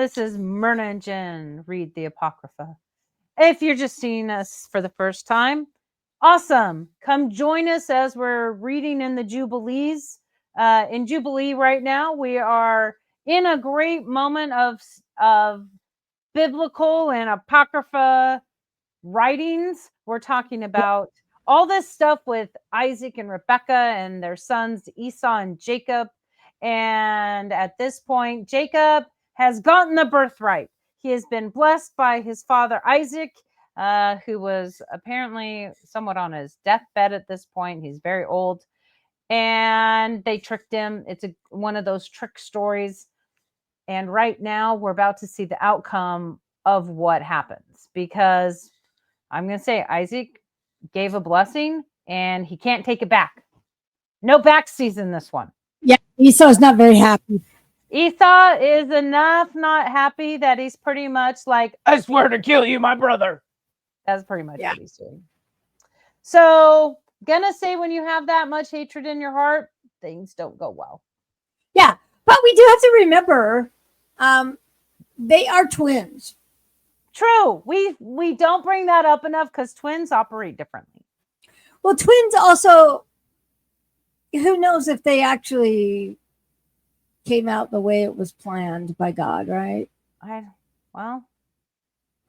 this is Myrna and Jenn Read the Apocrypha. If you're just seeing us for the first time, awesome. Come join us as we're reading in the Jubilees. In Jubilee right now, we are in a great moment of biblical and Apocrypha writings. We're talking about all this stuff with Isaac and Rebekah and their sons Esau and Jacob. And at this point, Jacob has gotten the birthright. He has been blessed by his father Isaac, who was apparently somewhat on his deathbed at this point. He's very old. And they tricked him. It's one of those trick stories. And right now, we're about to see the outcome of what happens. Because I'm going to say Isaac gave a blessing, and he can't take it back. No backseas in this one. Yeah, Esau's not very happy. Esau is enough not happy that he's pretty much like, I swear to kill you, my brother. That's pretty much what he's doing. So, gonna say when you have that much hatred in your heart, things don't go well. Yeah, but we do have to remember, they are twins. True. We don't bring that up enough because twins operate differently. Well, twins also, who knows if they actually came out the way it was planned by God, right? Well,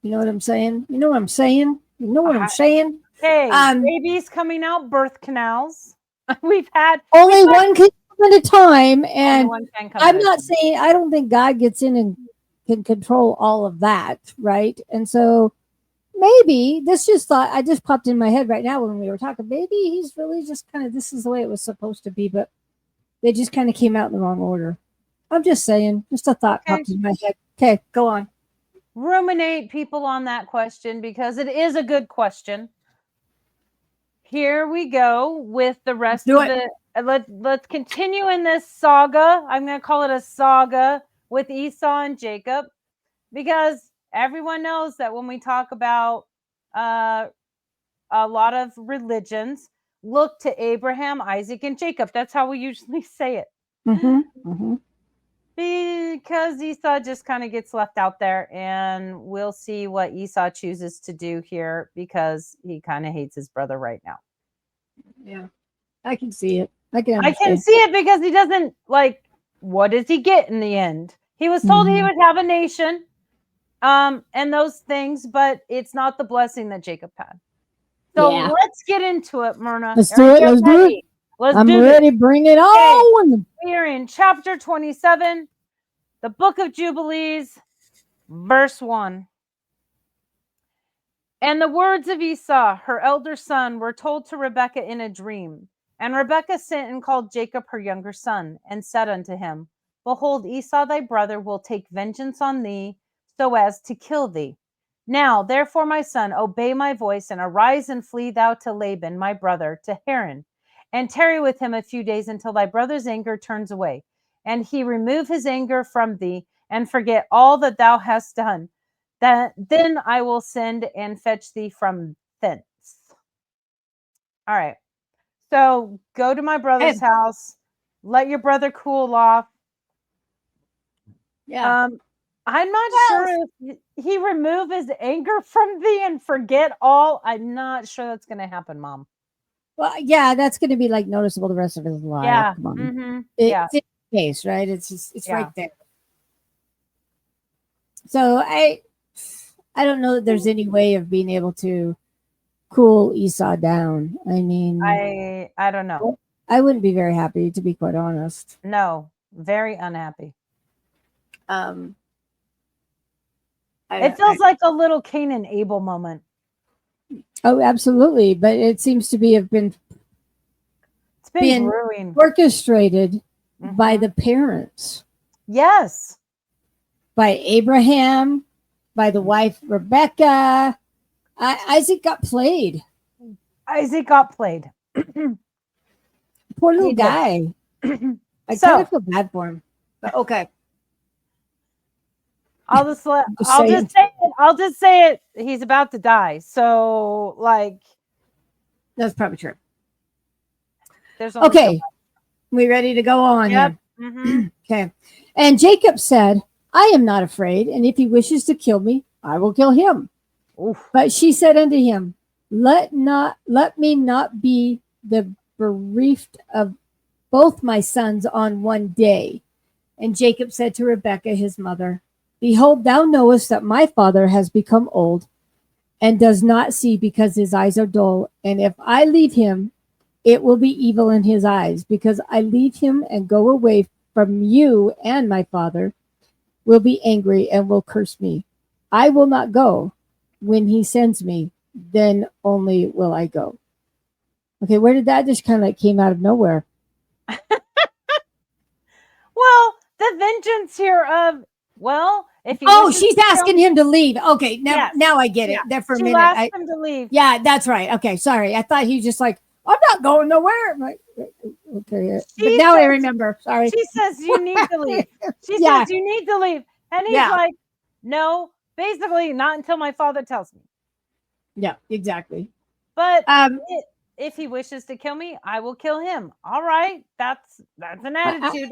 you know what I'm saying? You know what I'm saying? You know what I'm saying? Hey, babies coming out, birth canals. We've had one can come at a time, and I'm not saying I don't think God gets in and can control all of that, right? And so maybe I just popped in my head right now when we were talking. Maybe he's really just kind of, this is the way it was supposed to be, but they just kind of came out in the wrong order. I'm just saying, just a thought popped in my head. Okay, go on. Ruminate, people, on that question, because it is a good question. Here we go with the rest of it. Let's continue in this saga. I'm going to call it a saga with Esau and Jacob, because everyone knows that when we talk about a lot of religions, look to Abraham, Isaac, and Jacob. That's how we usually say it. Because Esau just kind of gets left out there, and we'll see what Esau chooses to do here, because he kind of hates his brother right now. Yeah, I can see it. I can see it, because he doesn't what does he get in the end? He was told he would have a nation, and those things, but it's not the blessing that Jacob had. So let's get into it, Myrna. Let's do it. I'm ready. Bring it on. We are in chapter 27, the Book of Jubilees, verse 1. And the words of Esau, her elder son, were told to Rebekah in a dream. And Rebekah sent and called Jacob her younger son, and said unto him, Behold, Esau thy brother will take vengeance on thee, so as to kill thee. Now, therefore, my son, obey my voice, and arise and flee thou to Laban, my brother, to Haran, and tarry with him a few days until thy brother's anger turns away, and he remove his anger from thee, and forget all that thou hast done. Then I will send and fetch thee from thence. All right. So go to my brother's house. Let your brother cool off. Yeah. I'm not sure if he remove his anger from thee and forget all. I'm not sure that's going to happen, Mom. Well, yeah, that's going to be noticeable the rest of his life. Yeah. Come on. Mm-hmm. It's in the case, right? It's right there. So I don't know that there's any way of being able to cool Esau down. I mean, I don't know. I wouldn't be very happy, to be quite honest. No, very unhappy. It feels like a little Cain and Abel moment. Oh, absolutely. But it seems to have been brewing, orchestrated by the parents. Yes. By Abraham, by the wife Rebekah. Isaac got played. Poor little guy. I kind of feel bad for him. But okay. I'll just say it. He's about to die. So that's probably true. There's okay. We ready to go on? Yep. Okay. And Jacob said, I am not afraid, and if he wishes to kill me, I will kill him. Oof. But she said unto him, let me not be the bereft of both my sons on one day. And Jacob said to Rebekah his mother, behold, thou knowest that my father has become old and does not see because his eyes are dull. And if I leave him, it will be evil in his eyes, because I leave him and go away from you, and my father will be angry and will curse me. I will not go. When he sends me, then only will I go. Okay, where did that just kind of like came out of nowhere? Well, the vengeance here of, well, if he she's asking him to leave. Okay, now I get it. There for a minute. Asked him to leave. Yeah, that's right. Okay, sorry. I thought he was just like, I'm not going nowhere. I'm like, okay, but now I remember. Sorry. She says you need to leave. She says you need to leave, and he's like, no, basically not until my father tells me. Yeah, exactly. But if he wishes to kill me, I will kill him. All right, that's an attitude.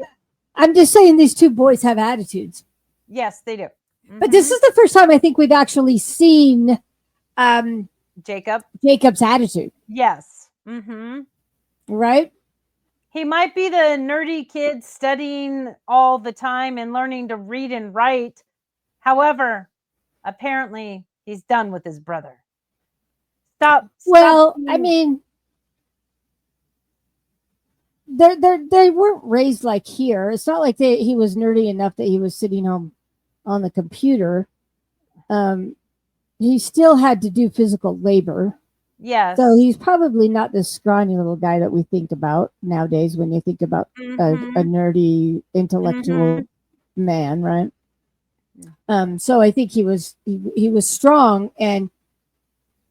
I'm just saying these two boys have attitudes. Yes, they do. Mm-hmm. But this is the first time I think we've actually seen Jacob's attitude. Yes. Mm-hmm. Right? He might be the nerdy kid studying all the time and learning to read and write. However, apparently he's done with his brother. Stop. I mean, they weren't raised like here. It's not like he was nerdy enough that he was sitting home on the computer. He still had to do physical labor. Yes. So he's probably not this scrawny little guy that we think about nowadays when you think about a nerdy intellectual man, right? So I think he was strong, and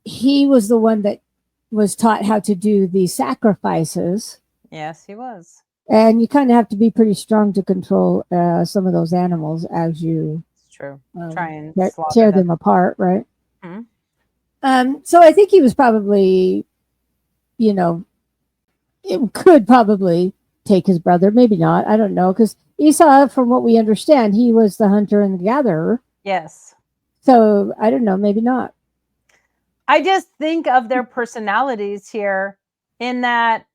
he was the one that was taught how to do the sacrifices. Yes, he was. And you kind of have to be pretty strong to control some of those animals as you try and tear them apart, right? Mm-hmm. So I think he was probably, it could probably take his brother, maybe not. I don't know, because Esau, from what we understand, he was the hunter and the gatherer. Yes. So I don't know, maybe not. I just think of their personalities here in that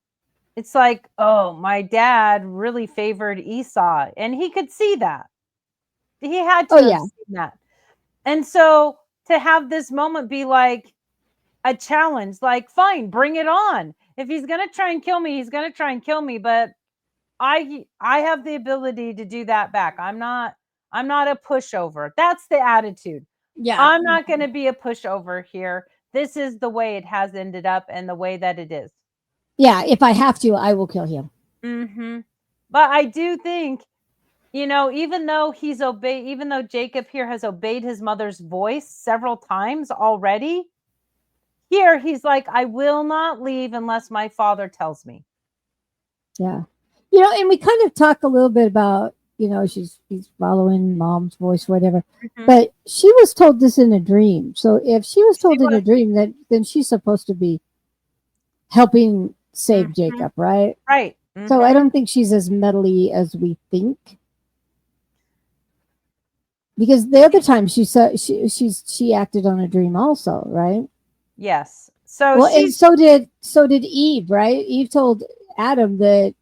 it's like, oh, my dad really favored Esau, and he could see that. He had to have seen that. And so to have this moment be like a challenge, like, fine, bring it on. If he's going to try and kill me, he's going to try and kill me, but I have the ability to do that back. I'm not a pushover. That's the attitude. Yeah. I'm not going to be a pushover here. This is the way it has ended up and the way that it is. Yeah, if I have to, I will kill him. Mm-hmm. But I do think, even though Jacob here has obeyed his mother's voice several times already, here he's like, I will not leave unless my father tells me. Yeah. And we kind of talk a little bit about, he's following mom's voice, whatever. Mm-hmm. But she was told this in a dream. So if she was told in a dream, then she's supposed to be helping save Jacob, right? Right. Mm-hmm. So I don't think she's as meddly as we think. Because the other time she acted on a dream also, right? Yes. So and so did Eve, right? Eve told Adam that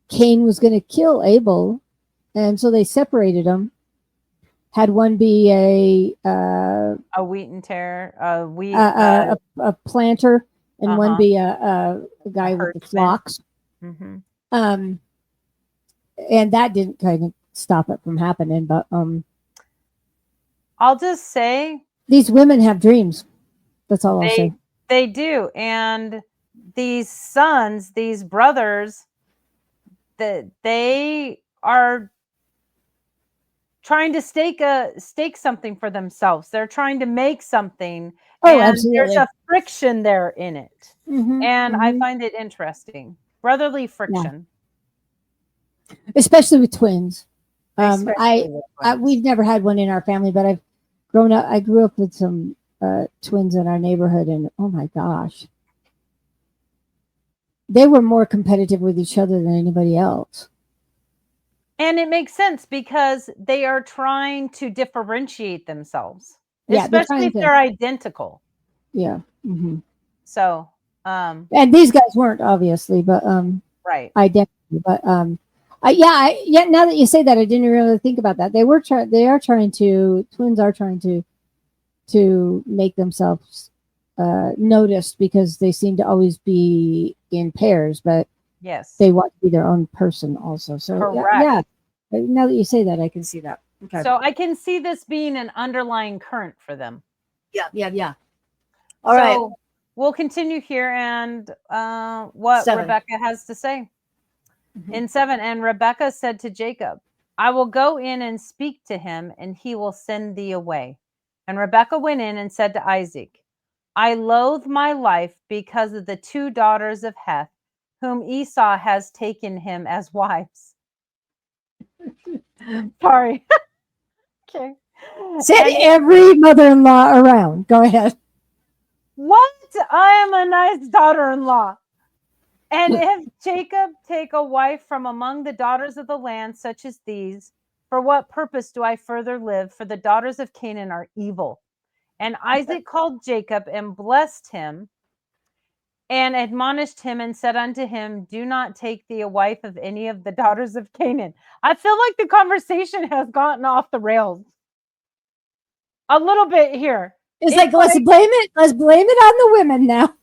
Cain was going to kill Abel, and so they separated them. Had one be a wheat and tear, a planter, and one be a guy with the flocks. Mm-hmm. And that didn't kind of stop it from happening, but I'll just say these women have dreams. That's all I'll say. They do, and these sons, these brothers, that they are trying to stake something for themselves. They're trying to make something. Oh, absolutely. There's a friction there in it. Mm-hmm, and I find it interesting. Brotherly friction. Yeah. Especially with twins. We've never had one in our family, but I grew up with some twins in our neighborhood, and oh my gosh. they were more competitive with each other than anybody else. And it makes sense because they are trying to differentiate themselves, Yeah, especially if they're identical. Yeah. Mm-hmm. So, and these guys weren't obviously, but right, identical. But yeah. Now that you say that, I didn't really think about that. They are trying to twins are trying to make themselves noticed because they seem to always be in pairs, but yes, they want to be their own person also. So correct. yeah. Now that you say that, I can see that. Okay. So I can see this being an underlying current for them. Yeah. All right. We'll continue here and what 7. Rebecca has to say. In 7, and Rebecca said to Jacob, I will go in and speak to him, and he will send thee away. And Rebecca went in and said to Isaac, I loathe my life because of the 2 daughters of Heth, whom Esau has taken him as wives. Sorry. Okay. Send every mother-in-law around. Go ahead. What? I am a nice daughter-in-law. And if Jacob take a wife from among the daughters of the land, such as these, for what purpose do I further live? For the daughters of Canaan are evil. And Isaac called Jacob and blessed him and admonished him and said unto him, do not take thee a wife of any of the daughters of Canaan. I feel like the conversation has gotten off the rails a little bit here. It's like, let's blame it on the women now.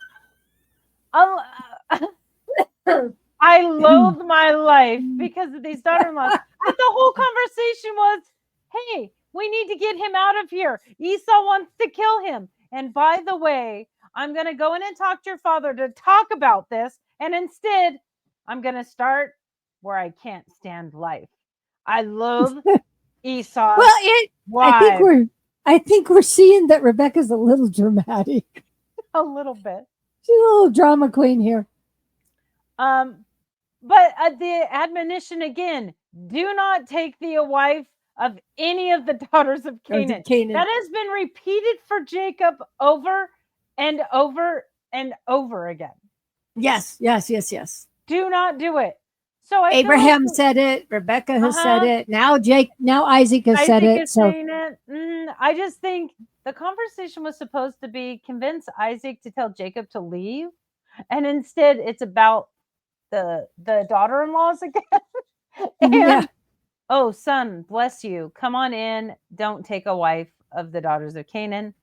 I loathe my life because of these daughter-in-laws. But the whole conversation was, hey, we need to get him out of here. Esau wants to kill him. And by the way, I'm going to go in and talk to your father to talk about this. And instead, I'm going to start where I can't stand life. I loathe Esau. Well, I think we're seeing that Rebecca's a little dramatic. A little bit. She's a little drama queen here. But the admonition again, do not take thee a wife of any of the daughters of Canaan. That has been repeated for Jacob over and over and over again. Yes. Do not do it. So Abraham said it. Rebecca has said it. Now Isaac has said it. I just think the conversation was supposed to be convince Isaac to tell Jacob to leave, and instead it's about the daughter-in-laws again. And oh, son, bless you. Come on in. Don't take a wife of the daughters of Canaan.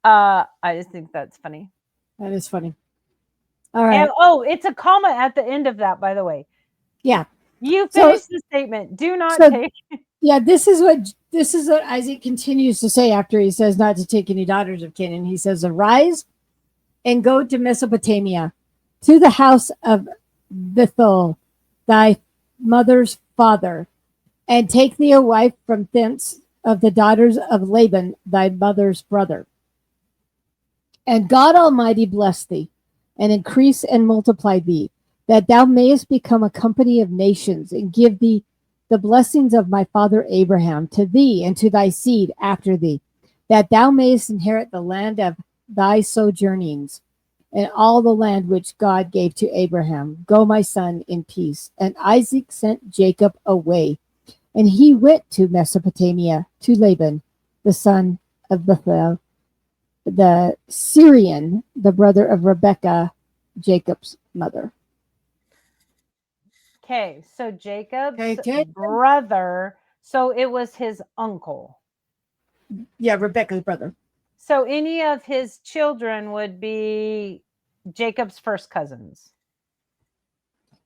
I just think that's funny. That is funny. All right. And it's a comma at the end of that, by the way. Yeah. You finished the statement. Do not take. Yeah, this is what Isaac continues to say after he says not to take any daughters of Canaan. He says, arise and go to Mesopotamia, to the house of Bethuel, thy mother's father, and take thee a wife from thence of the daughters of Laban, thy mother's brother. And God Almighty bless thee, and increase and multiply thee, that thou mayest become a company of nations, and give thee the blessings of my father Abraham to thee and to thy seed after thee, that thou mayest inherit the land of thy sojournings, and all the land which God gave to Abraham. Go, my son, in peace. And Isaac sent Jacob away, and he went to Mesopotamia to Laban, the son of Bethuel, the Syrian, the brother of Rebekah, Jacob's mother. Okay, so Jacob's brother, so it was his uncle. Yeah, Rebekah's brother. So any of his children would be Jacob's first cousins.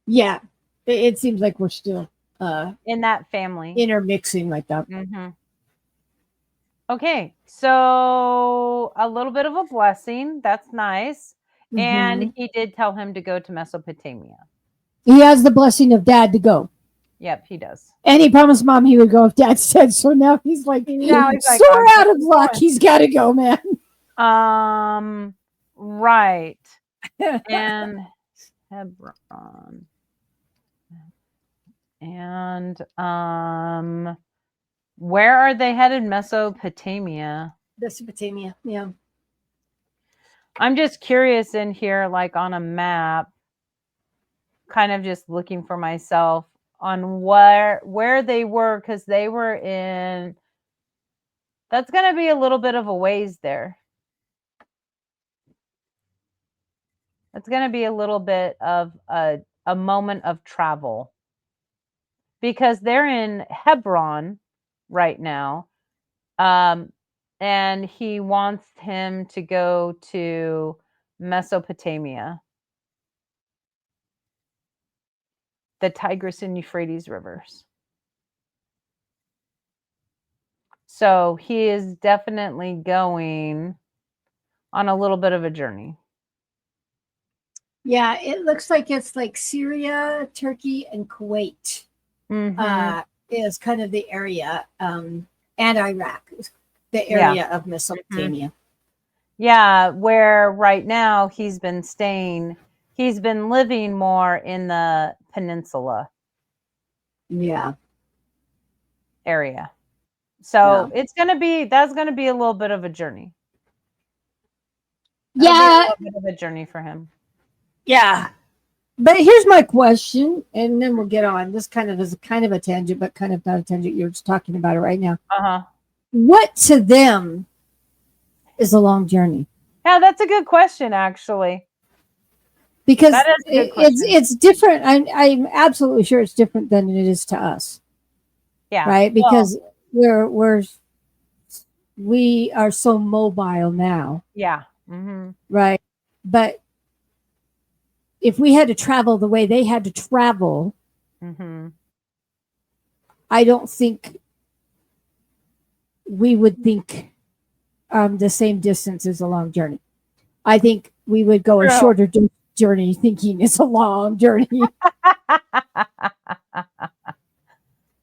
Yeah, it seems like we're still in that family. Intermixing like that. Mm-hmm. Okay, so a little bit of a blessing. That's nice. Mm-hmm. And he did tell him to go to Mesopotamia. He has the blessing of dad to go. Yep, he does. And he promised mom he would go if dad said so. Now he's like, sore out of luck. He's got to go, man. Right. And Hebron. And where are they headed? Mesopotamia. Mesopotamia, yeah. I'm just curious in here, like on a map. kind of just looking for myself on where they were, because they were in, that's going to be a little bit of a ways there. It's going to be a little bit of a moment of travel, because they're in Hebron right now. And he wants him to go to Mesopotamia, the Tigris and Euphrates rivers. So he is definitely going on a little bit of a journey. Yeah, it looks like it's like Syria, Turkey, and Kuwait is kind of the area, and Iraq, the area of Mesopotamia. Yeah, where right now he's been staying, he's been living more in the peninsula area. So it's going to be, that's going to be a little bit of a journey. That'll be a little bit of a journey for him. Yeah. But here's my question, and then we'll get on. This kind of is kind of a tangent, but kind of not a tangent. You're just talking about it right now. What to them is a long journey? Yeah, that's a good question, actually. Because it's different. I'm absolutely sure it's different than it is to us. Yeah. Right? Because we are so mobile now. Yeah. Right. But if we had to travel the way they had to travel, I don't think we would think the same distance is a long journey. I think we would go a shorter journey thinking it's a long journey.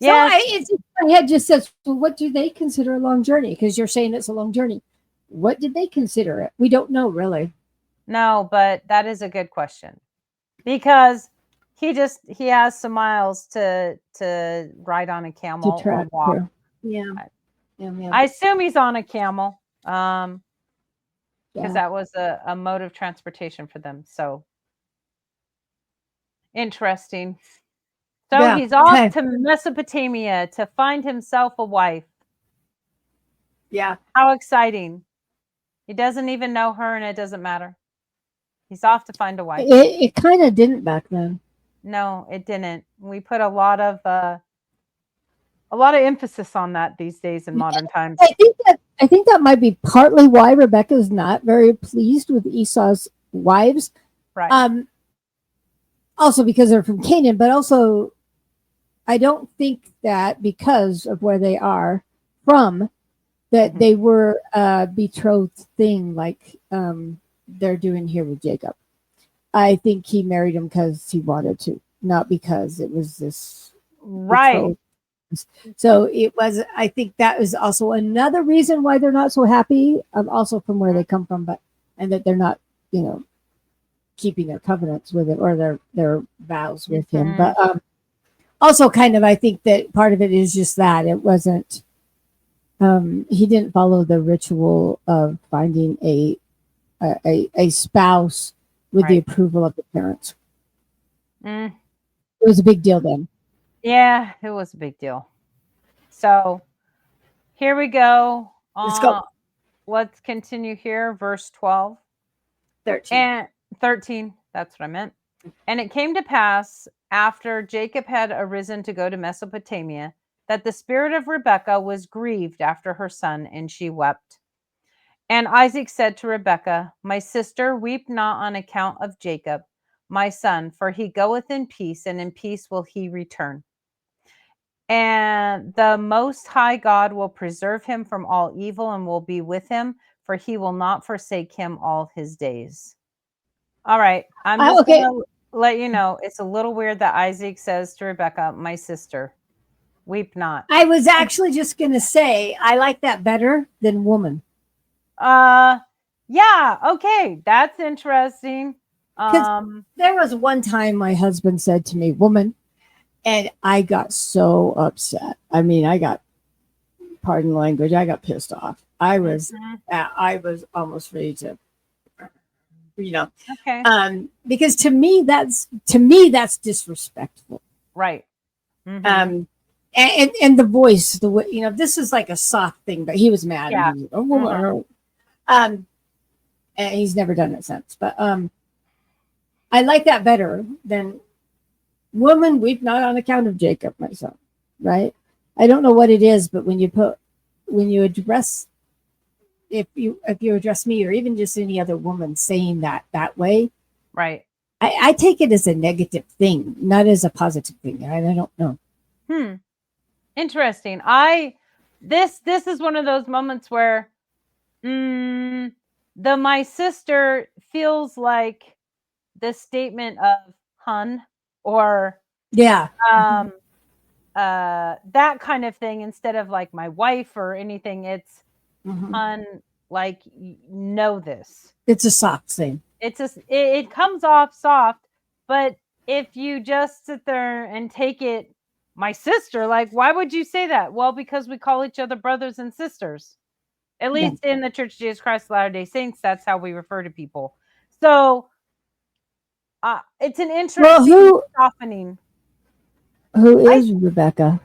So my head just says, well, what do they consider a long journey? Because you're saying it's a long journey. What did they consider it? We don't know, really. No, but that is a good question. Because he has some miles to ride on a camel or walk. Yeah. I assume he's on a camel. Because that was a mode of transportation for them. So interesting. So he's off to Mesopotamia to find himself a wife. Yeah. How exciting. He doesn't even know her, and it doesn't matter. He's off to find a wife. It kind of didn't back then. No, it didn't. We put a lot of emphasis on that these days in modern times. I think that might be partly why Rebecca's not very pleased with Esau's wives. Right. Also because they're from Canaan, but also I don't think that because of where they are from, that they were a betrothed thing like they're doing here with Jacob. I think he married him because he wanted to, not because it was this right. So it was. I think that is also another reason why they're not so happy. Also from where they come from, and that they're not, keeping their covenants with it or their vows with him. But also, kind of, I think that part of it is just that it wasn't. He didn't follow the ritual of finding a spouse with the approval of the parents. It was a big deal then. Yeah, it was a big deal. So here we go. Let's go. Let's continue here. Verse 12. 13. And 13. That's what I meant. And it came to pass after Jacob had arisen to go to Mesopotamia that the spirit of Rebekah was grieved after her son, and she wept. And Isaac said to Rebekah, my sister, weep not on account of Jacob, my son, for he goeth in peace, and in peace will he return. And the Most High God will preserve him from all evil and will be with him, for he will not forsake him all his days. All right. I'm just going to let you know, it's a little weird that Isaac says to Rebekah, my sister, weep not. I was actually just going to say, I like that better than woman. Yeah. Okay. That's interesting. There was one time my husband said to me, woman, and I got so upset. I mean, pardon the language, I got pissed off. I was almost ready to Okay. Because to me that's disrespectful. Right. Mm-hmm. And the voice, the way, this is like a soft thing, but he was mad. Yeah. And he was, and he's never done it since. But I like that better than woman, weep not on account of Jacob, my son. Right? I don't know what it is, but when you address, if you address me or even just any other woman saying that way, right? I take it as a negative thing, not as a positive thing. I don't know. Interesting. This is one of those moments where my sister feels like the statement of hun or that kind of thing instead of like my wife or anything. It's hun, like, know this. It's a soft thing. It comes off soft, but if you just sit there and take it, my sister, like, why would you say that? Well, because we call each other brothers and sisters. At least in the Church of Jesus Christ of Latter-day Saints, that's how we refer to people. So it's an interesting softening. Who is Rebecca?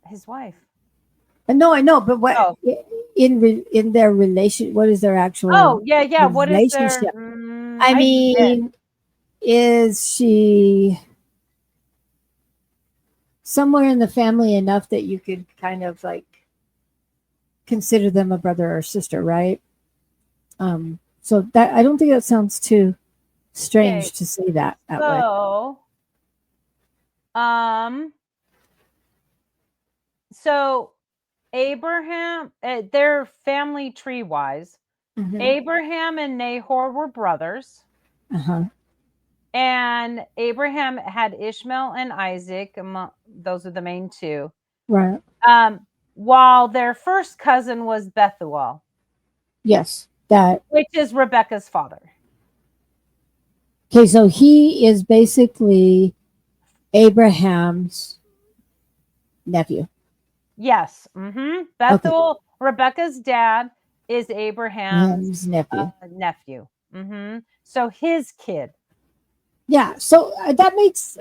His wife. No, I know, but what in their relation? What is their actual? Oh, yeah. What is relationship? their? I mean, is she somewhere in the family enough that you could kind of like consider them a brother or sister, right? So that I don't think that sounds too strange to say that way. So Abraham, their family tree wise, Abraham and Nahor were brothers. And Abraham had Ishmael and Isaac. Those are the main two. Right. While their first cousin was Bethuel. Yes. Which is Rebecca's father. Okay, so he is basically Abraham's nephew. Yes. Bethuel, okay. Rebecca's dad, is Abraham's nephew. So his kid. Yeah. So that makes,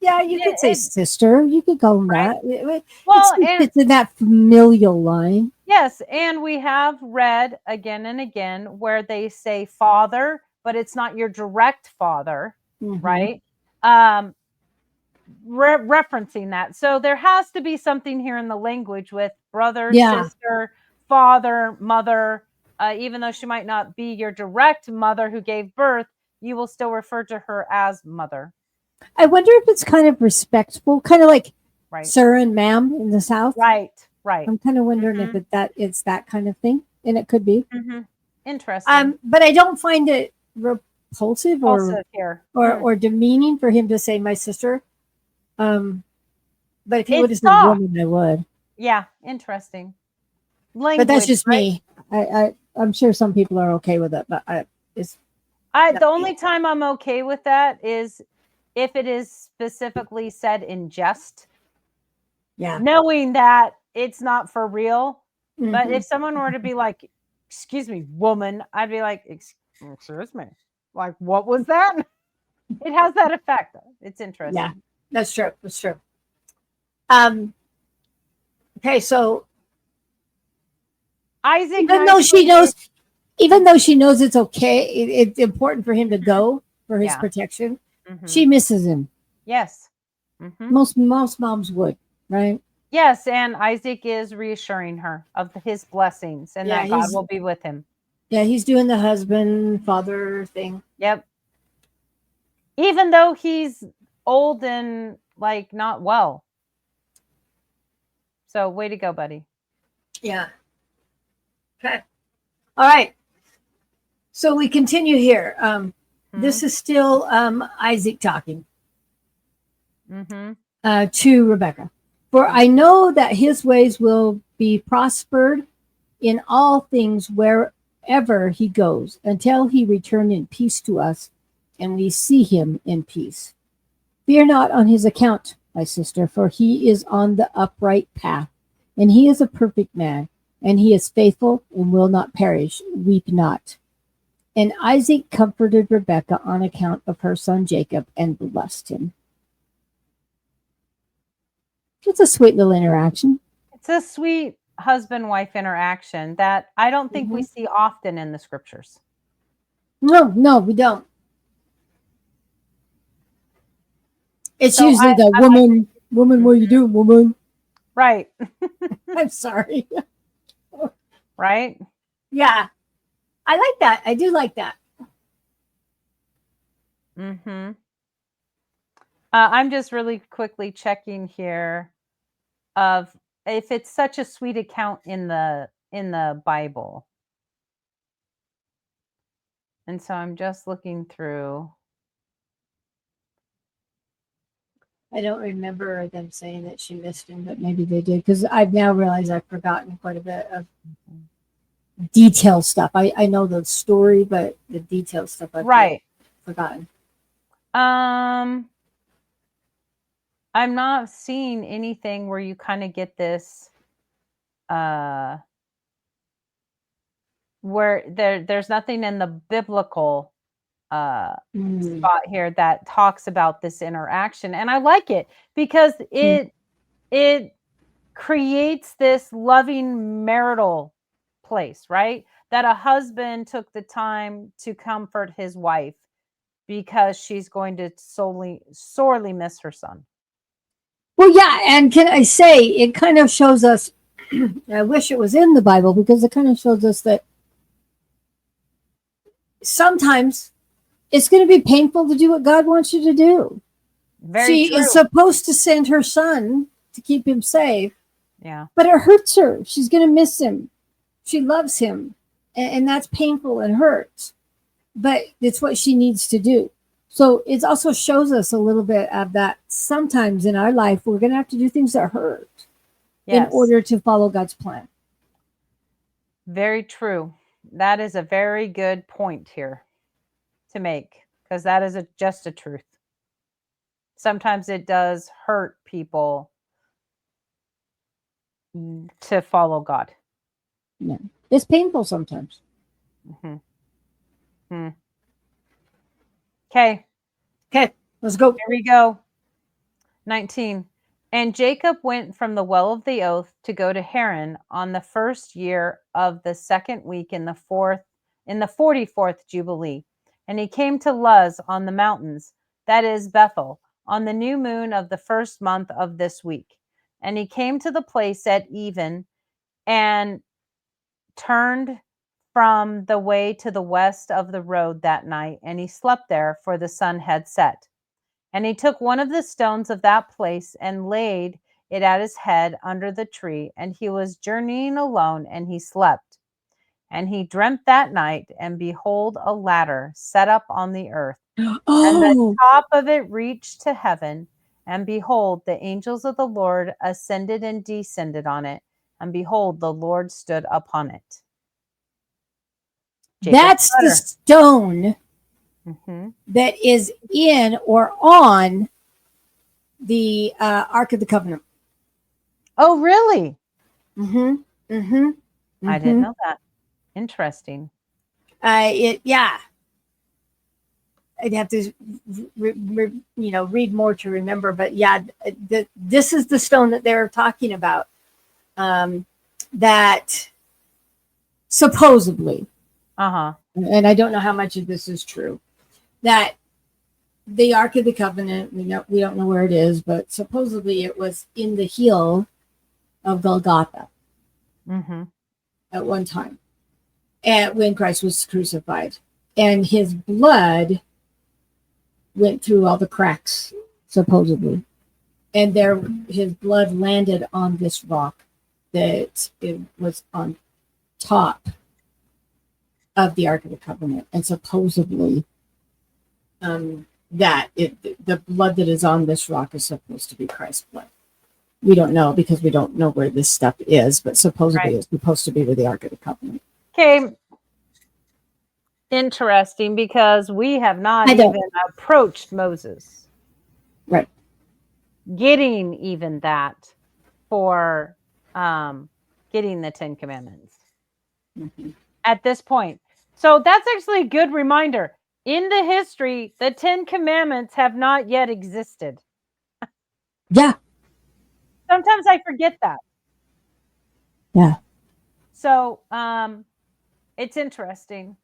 you could say sister. You could call him that. Well, it's in that familial line. Yes. And we have read again and again where they say father, but it's not your direct father, right? Referencing that. So there has to be something here in the language with brother, sister, father, mother. Even though she might not be your direct mother who gave birth, you will still refer to her as mother. I wonder if it's kind of respectful, kind of like sir and ma'am in the South. Right. I'm kind of wondering if it's that kind of thing, and it could be. Interesting. But I don't find it repulsive or demeaning for him to say my sister. But if he would have said woman, I would. Yeah, interesting. Language, but that's just me. I'm sure some people are okay with it, but the only time I'm okay with that is if it is specifically said in jest. Yeah. Knowing that it's not for real. But if someone were to be like, excuse me, woman, I'd be like, excuse me. Like, what was that? It has that effect. It's interesting. Yeah, that's true. That's true. Okay, so Isaac, even though she knows it's okay, it's important for him to go for his protection. She misses him. Yes. Most moms would, right? Yes, and Isaac is reassuring her of his blessings and that God will be with him. Yeah, he's doing the husband, father thing. Yep. Even though he's old and like not well. So way to go, buddy. Yeah. Okay. All right. So we continue here. This is still Isaac talking to Rebecca. For I know that his ways will be prospered in all things wherever he goes, until he return in peace to us, and we see him in peace. Fear not on his account, my sister, for he is on the upright path, and he is a perfect man, and he is faithful and will not perish. Weep not. And Isaac comforted Rebekah on account of her son Jacob and blessed him. It's a sweet little interaction. It's a sweet husband-wife interaction that I don't think we see often in the scriptures. No, we don't. It's usually the woman, what are you doing, woman? Right. I'm sorry. Right? Yeah. I like that. I do like that. I'm just really quickly checking here of if it's such a sweet account in the Bible. And so I'm just looking through. I don't remember them saying that she missed him, but maybe they did, because I've now realized I've forgotten quite a bit of detail stuff. I know the story, but the detail stuff I've forgotten. I'm not seeing anything where you kind of get this where there's nothing in the biblical spot here that talks about this interaction, and I like it because it creates this loving marital place, right? That a husband took the time to comfort his wife because she's going to sorely miss her son. Well, yeah, and can I say, it kind of shows us, I wish it was in the Bible, because it kind of shows us that sometimes it's going to be painful to do what God wants you to do. She is supposed to send her son to keep him safe. Yeah. But it hurts her. She's going to miss him. She loves him. And that's painful and hurts. But it's what she needs to do. So it also shows us a little bit of that sometimes in our life, we're going to have to do things that hurt in order to follow God's plan. Very true. That is a very good point here to make, because that is just a truth. Sometimes it does hurt people to follow God. Yeah. It's painful sometimes. Okay, let's go. Here we go. 19. And Jacob went from the well of the oath to go to Haran on the first year of the second week in the 44th Jubilee. And he came to Luz on the mountains, that is Bethel, on the new moon of the first month of this week. And he came to the place at even and turned from the way to the west of the road that night, and he slept there, for the sun had set. And he took one of the stones of that place and laid it at his head under the tree, and he was journeying alone, and he slept. And he dreamt that night, and behold, a ladder set up on the earth, and the top of it reached to heaven. And behold, the angels of the Lord ascended and descended on it, and behold, the Lord stood upon it. That's the stone that is in or on the Ark of the Covenant. Oh, really? I didn't know that. Interesting. Yeah. I'd have to, read more to remember, but yeah, this is the stone that they're talking about. That supposedly, and I don't know how much of this is true, that the Ark of the Covenant, we don't know where it is, but supposedly it was in the heel of Golgotha at one time, and when Christ was crucified, and his blood went through all the cracks, supposedly, and his blood landed on this rock that it was on top of the Ark of the Covenant, and supposedly the blood that is on this rock is supposed to be Christ's blood. We don't know, because we don't know where this stuff is, but supposedly it's supposed to be with the Ark of the Covenant. Okay. Interesting, because we have not even approached Moses. Right. Getting even that for getting the 10 Commandments. At this point, So that's actually a good reminder. In the history, the 10 Commandments have not yet existed. Yeah. Sometimes I forget that. Yeah. So it's interesting.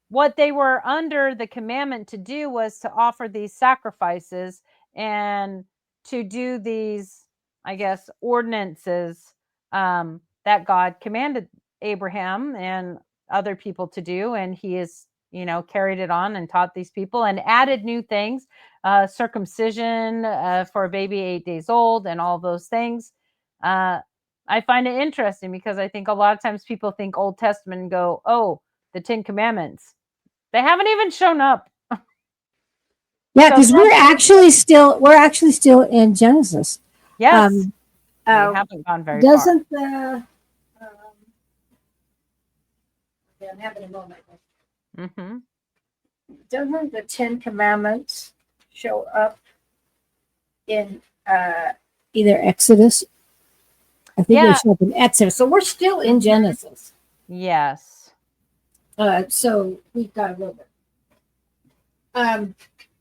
What they were under the commandment to do was to offer these sacrifices and to do these, I guess, ordinances that God commanded Abraham and other people to do. And he has, carried it on and taught these people and added new things, circumcision for a baby 8 days old and all those things. I find it interesting because I think a lot of times people think Old Testament and go, oh, the 10 Commandments. They haven't even shown up. Yeah, because we're actually still in Genesis. Yes. We haven't gone very doesn't far. I'm having a moment. Mm-hmm. Doesn't the 10 Commandments show up in either Exodus? I think they show up in Exodus. So we're still in Genesis. Yes. So we've got a little bit.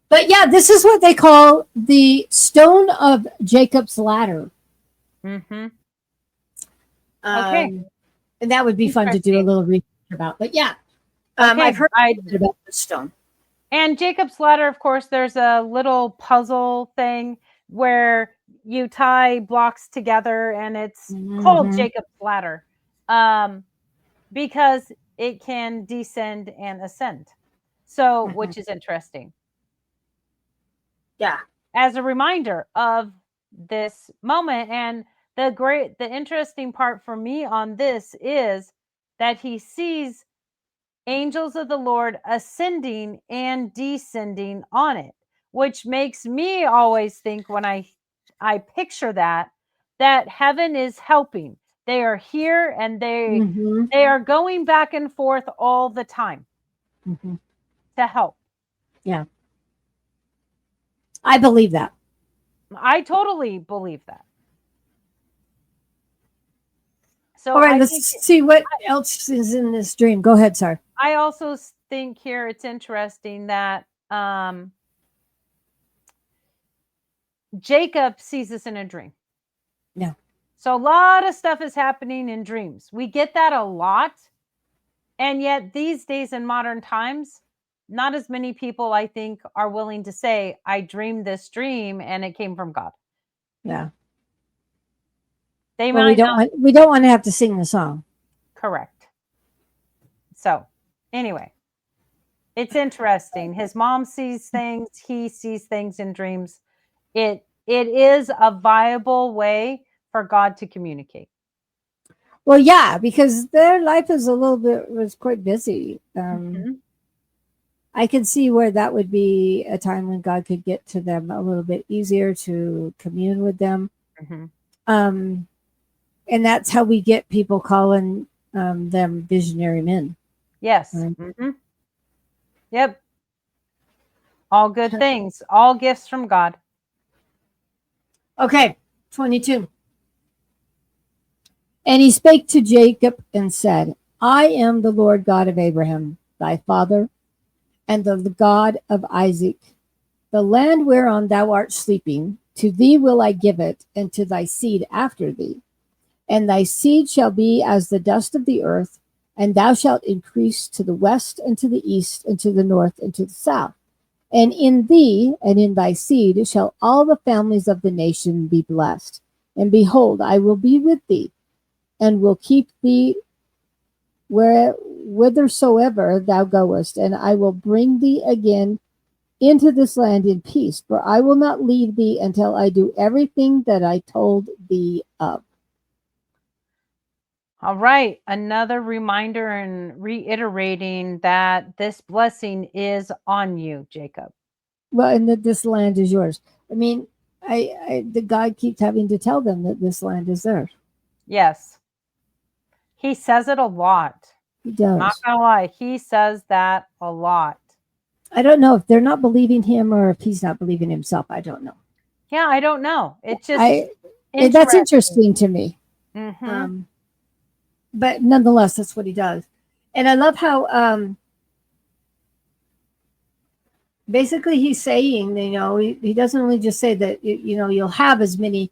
But yeah, this is what they call the stone of Jacob's ladder. Mm-hmm. Okay. And that would be fun to do a little research about. But yeah, I've heard about this stone. And Jacob's ladder, of course, there's a little puzzle thing where you tie blocks together and it's called Jacob's ladder because it can descend and ascend. So, which is interesting. Yeah. As a reminder of this moment. And the interesting part for me on this is that he sees angels of the Lord ascending and descending on it, which makes me always think when I picture that heaven is helping. They are here and they are going back and forth all the time to help. Yeah. I believe that. I totally believe that. So all right, let's see what else is in this dream. Go ahead, sorry. I also think here it's interesting that Jacob sees this in a dream. Yeah. So a lot of stuff is happening in dreams. We get that a lot. And yet these days in modern times, not as many people, I think, are willing to say, I dreamed this dream and it came from God. Yeah. We don't want to have to sing the song. Correct. So anyway, it's interesting. His mom sees things. He sees things in dreams. It is a viable way for God to communicate. Well, yeah, because their life was quite busy. I can see where that would be a time when God could get to them a little bit easier to commune with them. And that's how we get people calling them visionary men. Yes. Right? Yep. All good things, all gifts from God. Okay, 22. And he spake to Jacob and said, I am the Lord God of Abraham, thy father, and the God of Isaac. The land whereon thou art sleeping, to thee will I give it, and to thy seed after thee. And thy seed shall be as the dust of the earth, and thou shalt increase to the west and to the east and to the north and to the south. And in thee and in thy seed shall all the families of the nation be blessed. And behold, I will be with thee, and will keep thee whithersoever thou goest, and I will bring thee again into this land in peace, for I will not leave thee until I do everything that I told thee of. All right. Another reminder and reiterating that this blessing is on you, Jacob. Well, and that this land is yours. I mean, the God keeps having to tell them that this land is theirs. Yes. He says it a lot. He does. I'm not gonna lie. He says that a lot. I don't know if they're not believing him or if he's not believing himself. I don't know. Yeah, I don't know. It's just that's interesting to me. But nonetheless, that's what he does. And I love how basically he's saying, he doesn't only just say that, you'll have as many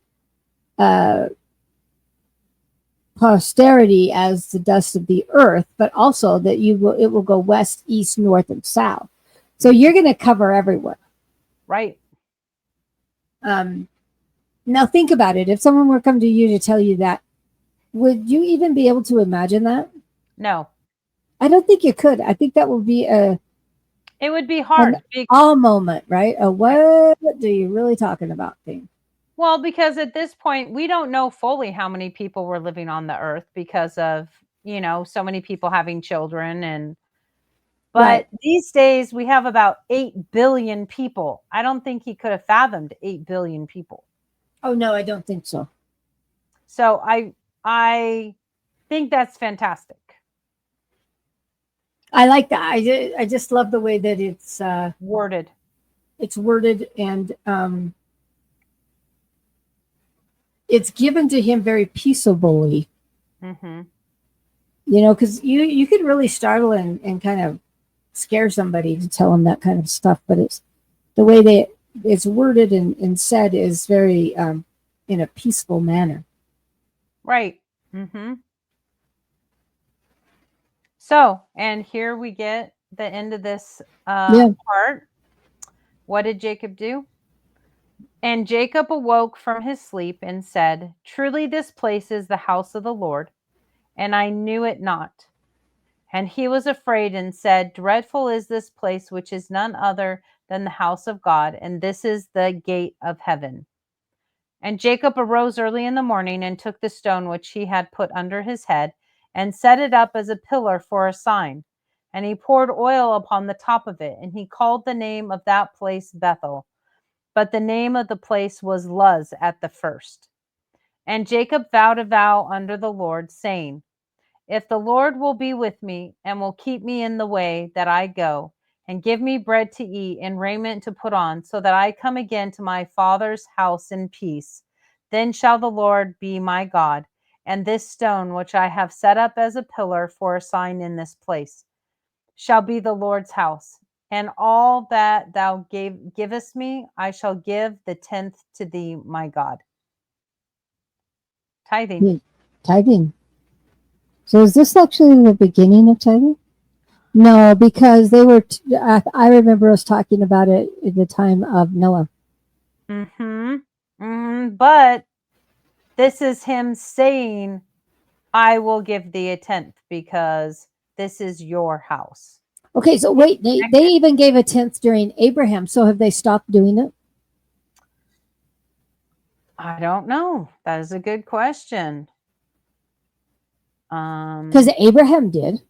posterity as the dust of the earth, but also that it will go west, east, north, and south. So you're going to cover everywhere. Right. Now think about it. If someone were to come to you to tell you that, would you even be able to imagine that? No. I don't think you could. I think that would be it would be hard. An all moment, right? What are you really talking about thing? Well, because at this point, we don't know fully how many people were living on the earth because of, so many people having children. But right. These days we have about 8 billion people. I don't think he could have fathomed 8 billion people. Oh, no, I don't think so. So I think that's fantastic. I like that. I just love the way that it's worded. It's worded, and it's given to him very peaceably. Mm-hmm. Because you could really startle and kind of scare somebody to tell them that kind of stuff, but it's the way that it's worded and said is very in a peaceful manner. Right. Mm-hmm. So, and here we get the end of this part. What did Jacob do? And Jacob awoke from his sleep and said, "Truly this place is the house of the Lord, and I knew it not." And he was afraid and said, "Dreadful is this place, which is none other than the house of God, and this is the gate of heaven." And Jacob arose early in the morning and took the stone which he had put under his head and set it up as a pillar for a sign. And he poured oil upon the top of it, and he called the name of that place Bethel. But the name of the place was Luz at the first. And Jacob vowed a vow under the Lord, saying, "If the Lord will be with me and will keep me in the way that I go, and give me bread to eat and raiment to put on, so that I come again to my father's house in peace, then shall the Lord be my God, and this stone which I have set up as a pillar for a sign in this place shall be the Lord's house. And all that thou givest me, I shall give the 10th to thee, my God." Tithing. Tithing. So is this actually the beginning of tithing? No, because they were. I remember us talking about it at the time of Noah. But this is him saying, "I will give thee a 10th because this is your house." Okay, so wait, they even gave a 10th during Abraham. So have they stopped doing it? I don't know. That is a good question. Because Abraham did.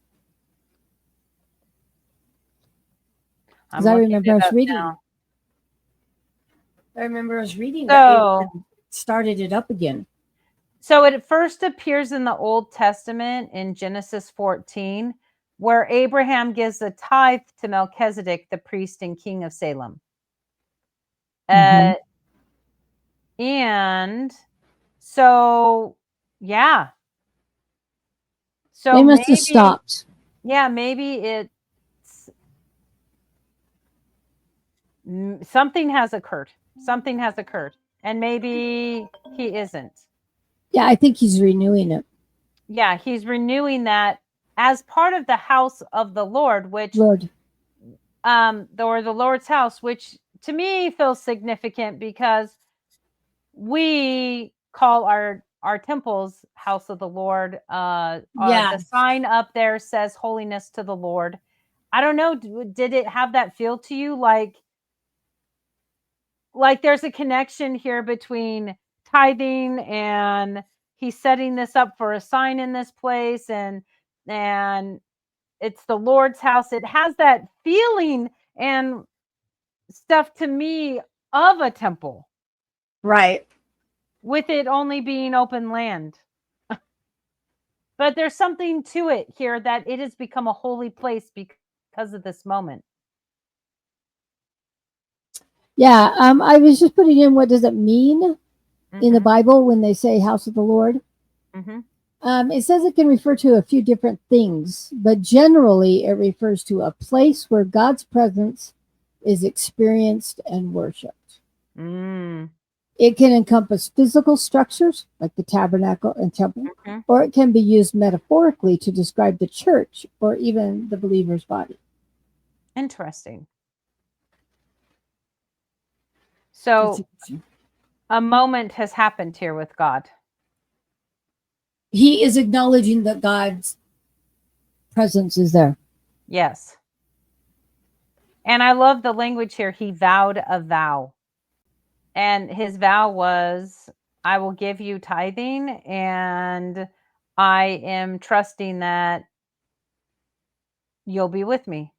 Because I remember us reading. Now. I remember us reading that Abraham started it up again. So it first appears in the Old Testament in Genesis 14, where Abraham gives a tithe to Melchizedek, the priest and king of Salem. And so, yeah. So they must have stopped. Yeah, maybe it's something has occurred. Something has occurred. And maybe he isn't. Yeah, I think he's renewing it. Yeah, he's renewing that as part of the house of the Lord, which or the Lord's house, which to me feels significant because we call our temples house of the Lord. The sign up there says holiness to the Lord. I don't know, did it have that feel to you like there's a connection here between tithing and he's setting this up for a sign in this place, and it's the Lord's house. It has that feeling and stuff to me of a temple. Right. With it only being open land. But there's something to it here that it has become a holy place because of this moment. Yeah, I was just putting in what does it mean in the Bible when they say house of the Lord. It says it can refer to a few different things, but generally it refers to a place where God's presence is experienced and worshipped. Mm. It can encompass physical structures like the tabernacle and temple, or it can be used metaphorically to describe the church or even the believer's body. Interesting. So a moment has happened here with God. He is acknowledging that God's presence is there. Yes. And I love the language here. He vowed a vow. And his vow was, I will give you tithing, and I am trusting that you'll be with me.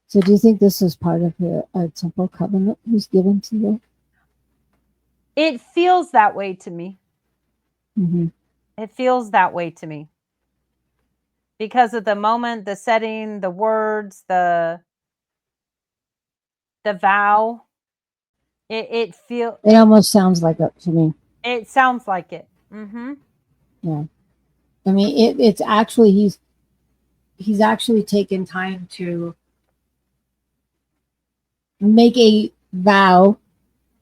So do you think this is part of a temple covenant he's given to you? It feels that way to me. Mm-hmm. It feels that way to me. Because of the moment, the setting, the words, the vow. It almost sounds like it to me. It sounds like it. Mm-hmm. Yeah. I mean, it's actually, he's actually taken time to make a vow.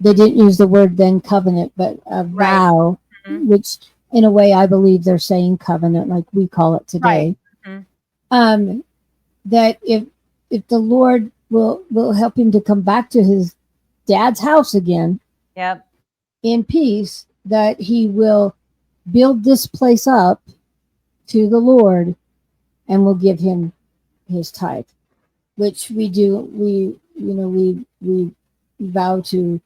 They didn't use the word then covenant, but a vow, which in a way I believe they're saying covenant like we call it today. Right. Mm-hmm. That if the Lord will help him to come back to his dad's house again, yep, in peace, that he will build this place up to the Lord and will give him his tithe, which we do. We vow to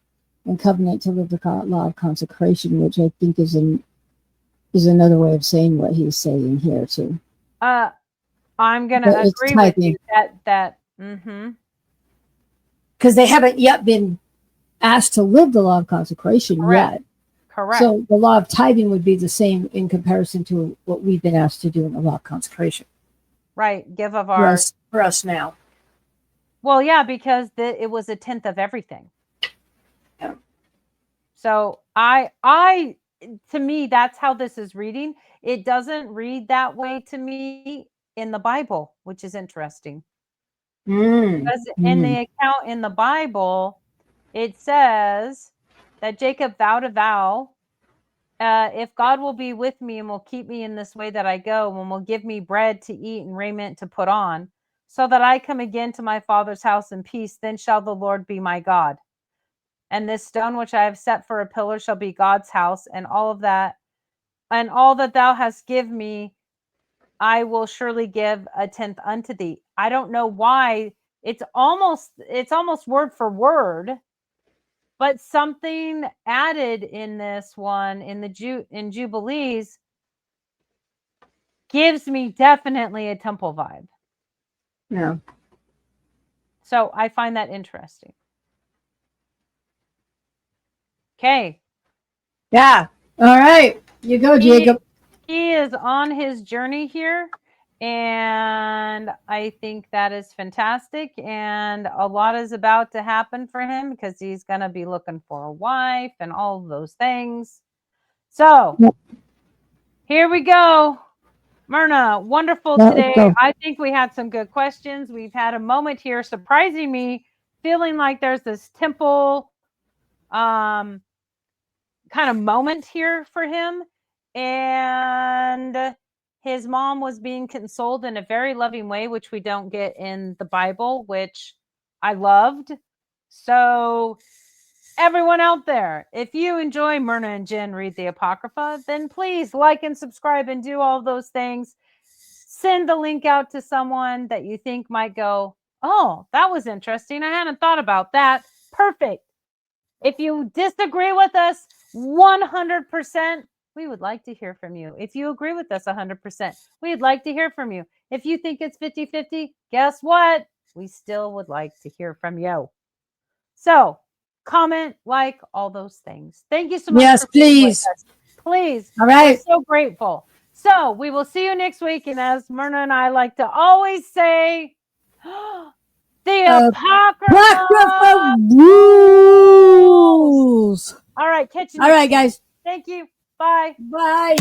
and covenant to live the law of consecration, which I think is another way of saying what he's saying here too. I'm gonna agree with you that mm-hmm. Because they haven't yet been asked to live the law of consecration yet. Correct. So the law of tithing would be the same in comparison to what we've been asked to do in the law of consecration. Right. Give of our for us now. Well, yeah, because it was 1/10 of everything. Yeah. So I to me, that's how this is reading. It doesn't read that way to me in the Bible, which is interesting. Because in the account in the Bible, it says that Jacob vowed a vow. If God will be with me and will keep me in this way that I go, and will give me bread to eat and raiment to put on, so that I come again to my father's house in peace, then shall the Lord be my God. And this stone which I have set for a pillar shall be God's house, and all that thou hast given me, I will surely give 1/10 unto thee. I don't know why it's almost word for word, but something added in this one in Jubilees gives me definitely a temple vibe. Yeah. So I find that interesting. Okay. Yeah. All right. You go, Jacob. He is on his journey here, and I think that is fantastic. And a lot is about to happen for him because he's going to be looking for a wife and all of those things. So here we go. Myrna, wonderful today. I think we had some good questions. We've had a moment here surprising me, feeling like there's this temple kind of moment here for him. And his mom was being consoled in a very loving way, which we don't get in the Bible, which I loved. So everyone out there, if you enjoy Myrna and Jenn read the Apocrypha, then please like and subscribe and do all those things. Send the link out to someone that you think might go, oh, that was interesting. I hadn't thought about that. Perfect. If you disagree with us 100%, we would like to hear from you. If you agree with us 100%, we'd like to hear from you. If you think it's 50-50, guess what? We still would like to hear from you. So comment, like, all those things. Thank you so much. Yes, please. Please. All right. We're so grateful. So we will see you next week. And as Myrna and I like to always say, the Apocrypha rules. All right, catch you. All right, guys. Thank you. Bye. Bye.